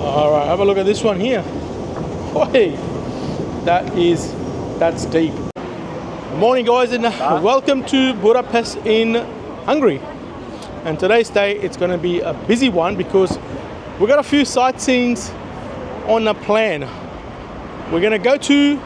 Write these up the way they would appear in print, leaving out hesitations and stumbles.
All right, have a look at this one here. Hey, that's deep. Good morning, guys, and welcome to Budapest in Hungary. And today's day, it's going to be a busy one because we got a few sightseeings on the plan. We're going to go to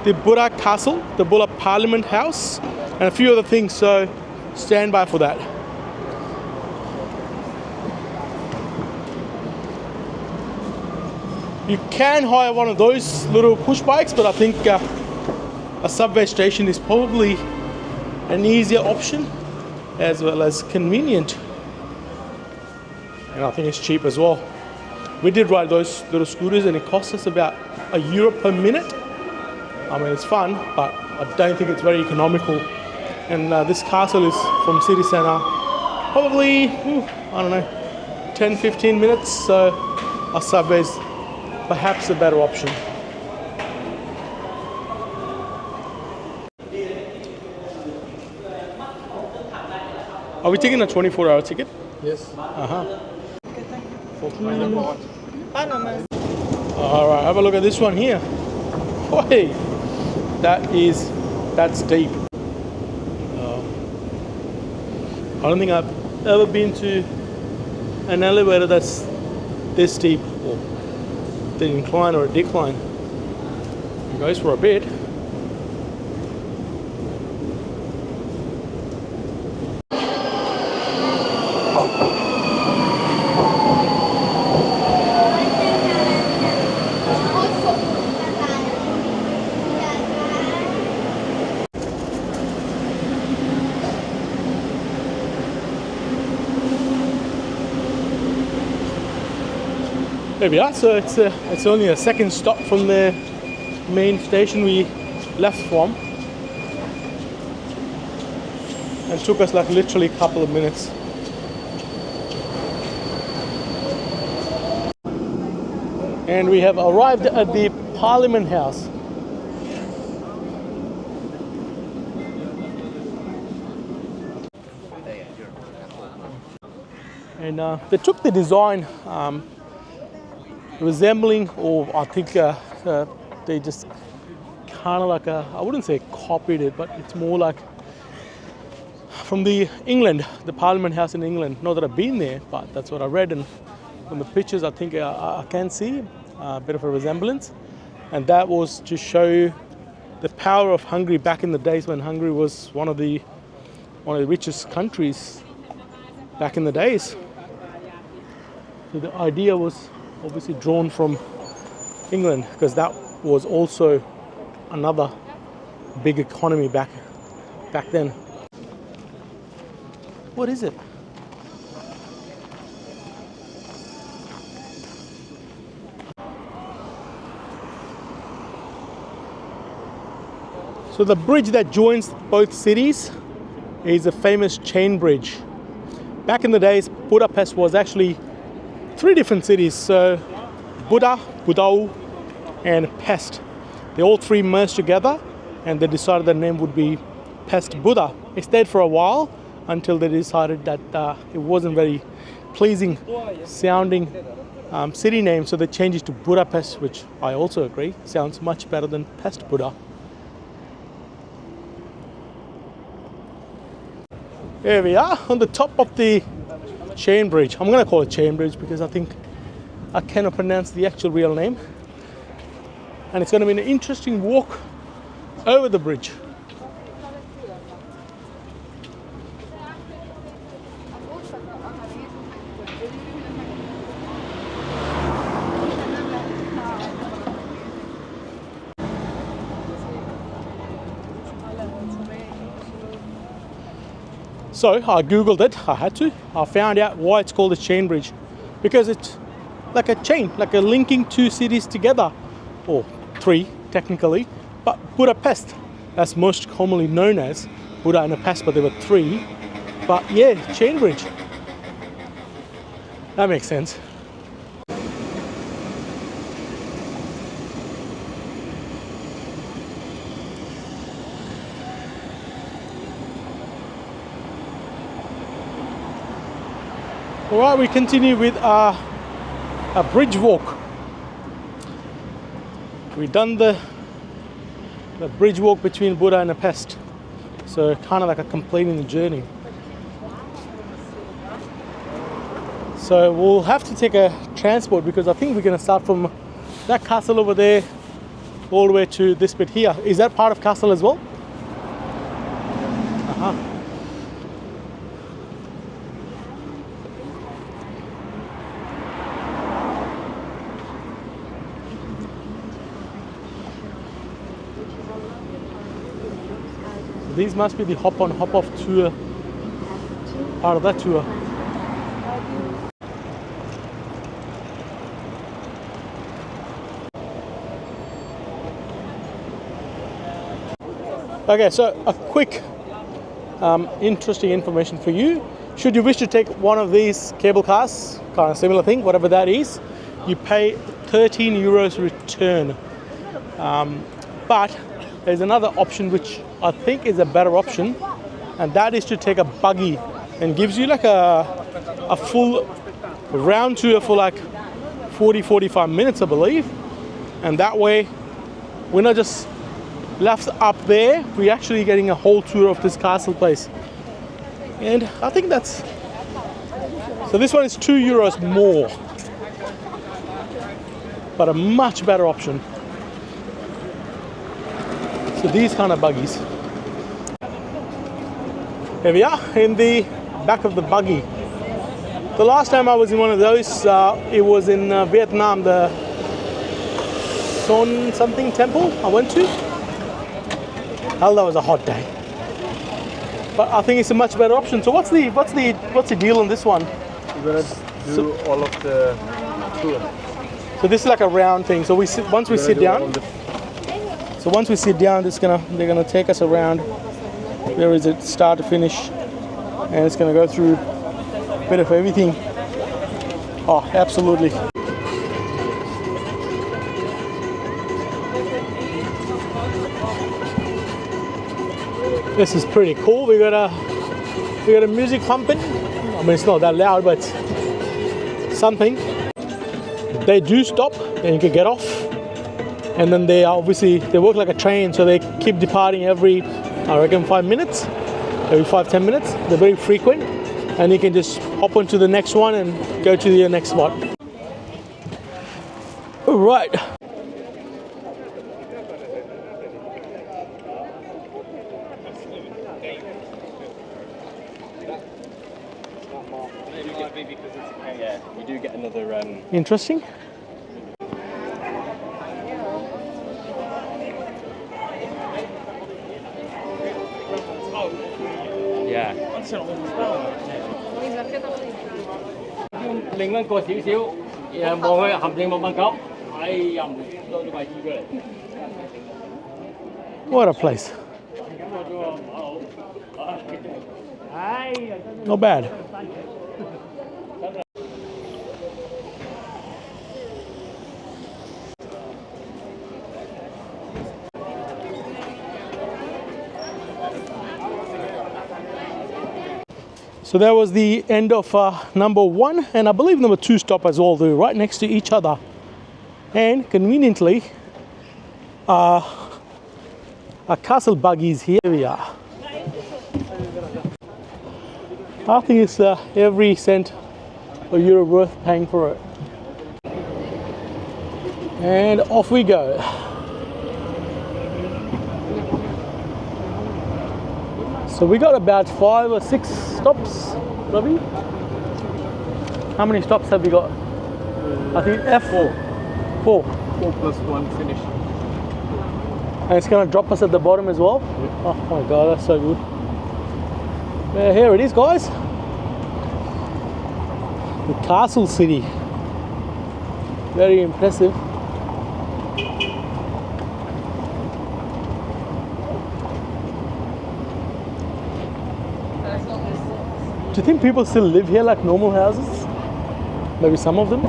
the Buda Castle, the Buda Parliament House, and a few other things, so stand by for that. You can hire one of those little push bikes, but I think a subway station is probably an easier option as well as convenient. And I think it's cheap as well. We did ride those little scooters and it cost us about €1 per minute. I mean, it's fun, but I don't think it's very economical. And this castle is from city center, probably, I don't know, 10-15 minutes. So a subway is perhaps a better option. Are we taking a 24-hour ticket? Yes. All right, have a look at this one here. Hey, that's deep. I don't think I've ever been to an elevator that's this deep, or the incline or a decline. It goes for a bit. There we are, so it's only a second stop from the main station we left from. And it took us like literally a couple of minutes. And we have arrived at the Parliament House. And they took the design resembling, or I think they just kind of like I wouldn't say copied it, but it's more like from the Parliament House in England. Not that I've been there, but that's what I read, and from the pictures I think I can see a bit of a resemblance. And that was to show the power of Hungary back in the days when Hungary was one of the richest countries back in the days. So the idea was obviously drawn from England, because that was also another big economy back then. What is it? So the bridge that joins both cities is a famous chain bridge. Back in the days, Budapest was actually 3 different cities, so Buda, Budau, and Pest. They all 3 merged together, and they decided the name would be PESTBUDA. It stayed for a while until they decided that it wasn't very pleasing sounding city name, so they changed it to Budapest, which I also agree sounds much better than PESTBUDA. There we are on the top of the chain bridge. I'm going to call it chain bridge because I think I cannot pronounce the actual real name. And it's going to be an interesting walk over the bridge. So I googled it, I had to. I found out why it's called a chain bridge. Because it's like a chain, like a linking 2 cities together. Or 3 technically, but Budapest, that's most commonly known as Buda and Pest, but there were 3. But yeah, chain bridge. That makes sense. All right, we continue with a bridge walk. we've done the bridge walk between Buda and Pest. So kind of like a completing the journey. So we'll have to take a transport because I think we're going to start from that castle over there all the way to this bit here. Is that part of castle as well? Uh-huh. These must be the hop on hop off tour, part of that tour. Okay, so a quick interesting information for you. Should you wish to take one of these cable cars, kind of similar thing, whatever that is, you pay 13 euros return. But there's another option which I think is a better option, and that is to take a buggy, and gives you like a full round tour for like 40-45 minutes, I believe. And that way we're not just left up there, we're actually getting a whole tour of this castle place. And I think that's, so this one is 2 euros more, but a much better option. So these kind of buggies. Here we are in the back of the buggy. The last time I was in one of those, it was in Vietnam, the Son something temple I went to. Hell, that was a hot day. But I think it's a much better option. So what's the deal on this one? You're gonna do all of the tour. So this is like a round thing. So once we sit down. So once we sit down, they're gonna take us around. Where is it? Start to finish, and it's gonna go through a bit of everything. Oh, absolutely. This is pretty cool. We got a music pumping. I mean, it's not that loud, but something. They do stop, and you can get off. And then they work like a train, so they keep departing every, I reckon, 5 minutes, every 5-10 minutes. They're very frequent, and you can just hop onto the next one and go to the next spot. All right. Yeah, you do get another. Interesting. Yeah. 另一個少少，望去行政冇問級，哎呀，唔多咗位置出嚟。What a place. Not bad. So that was the end of number 1, and I believe number 2 stop as well. They're right next to each other, and conveniently our castle buggies here. We are. I think it's every cent or euro worth paying for it. And off we go. So we got about 5 or 6 stops, Robbie. How many stops have we got? I think F4. 4 plus 1 finish. And it's gonna drop us at the bottom as well. Oh my god, that's so good. Yeah, here it is, guys. The castle city. Very impressive. Do you think people still live here like normal houses? Maybe some of them?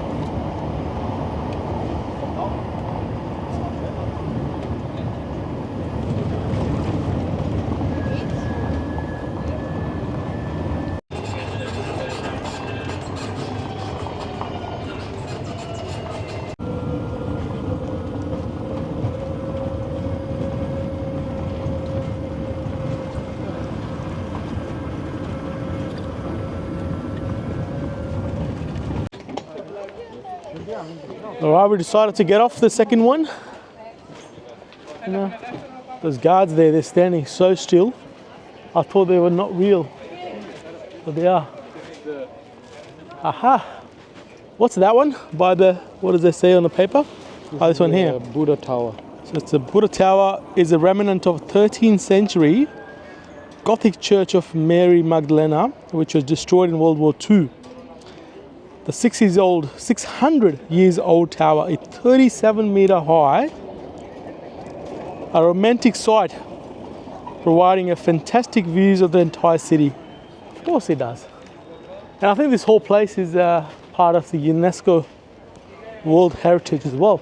Alright, we decided to get off the second one. You know, those guards there, they're standing so still. I thought they were not real, but they are. Aha! What's that one? By the, what does it say on the paper? Oh, this one here. Buda Tower. So it's the Buda Tower is a remnant of 13th century Gothic Church of Mary Magdalena, which was destroyed in World War II. The 600 years old tower is 37 meter high, a romantic site providing a fantastic views of the entire city. Of course it does. And I think this whole place is part of the UNESCO World Heritage as well.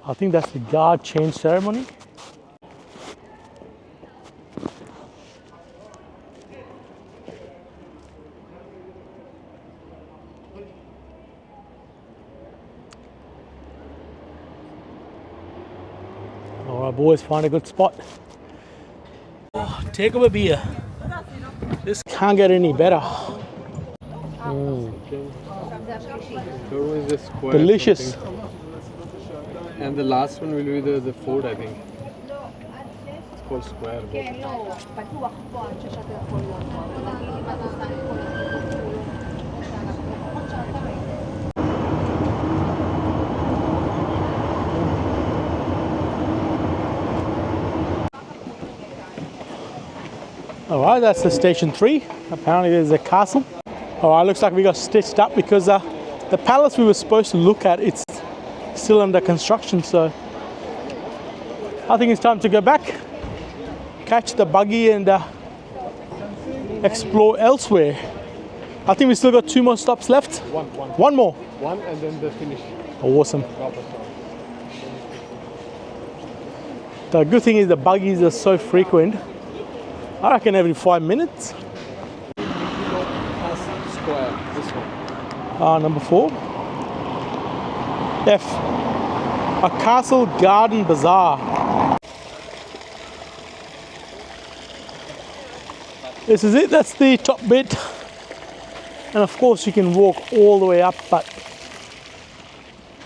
I think that's the guard change ceremony. Alright boys, find a good spot. Oh, take up a beer. This can't get any better. Delicious. And the last one will be the fort, I think. It's called Square. Alright, that's the station 3. Apparently there's a castle. Alright, looks like we got stitched up because the palace we were supposed to look at, it's still under construction, so I think it's time to go back, catch the buggy and explore elsewhere. I think we still got 2 more stops left. One more. One and then the finish. Awesome. The good thing is the buggies are so frequent. I reckon every 5 minutes. Square, this one. Number 4. F. A castle garden bazaar. This is it, that's the top bit. And of course you can walk all the way up, but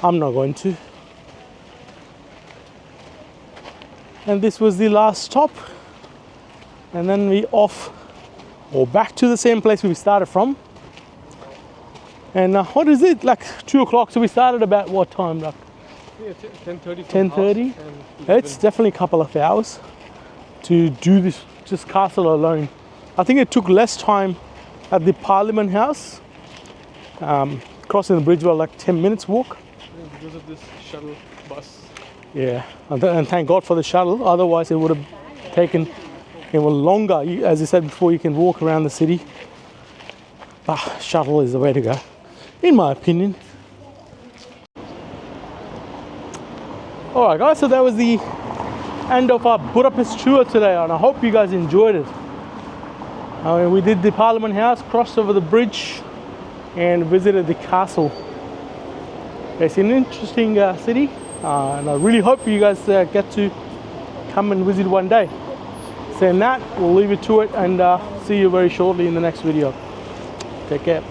I'm not going to. And this was the last stop. And then we off or back to the same place we started from. And what is it, like 2 o'clock, so we started about what time? Like Yeah, 10:30. 10:30. It's definitely a couple of hours to do this just castle alone. I think it took less time at the Parliament House. Crossing the bridge was like 10 minutes walk. Because of this shuttle bus. Yeah, and thank God for the shuttle, otherwise it would have taken even longer. As I said before, you can walk around the city. But shuttle is the way to go, in my opinion. Alright guys, so that was the end of our Budapest tour today, and I hope you guys enjoyed it. We did the Parliament House, crossed over the bridge and visited the castle. It's an interesting city, and I really hope you guys get to come and visit one day. Saying that, we'll leave it to it and see you very shortly in the next video. Take care.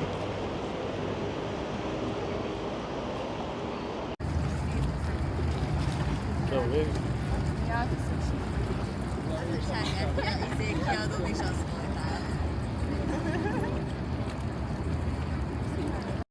Ja, das ist schon.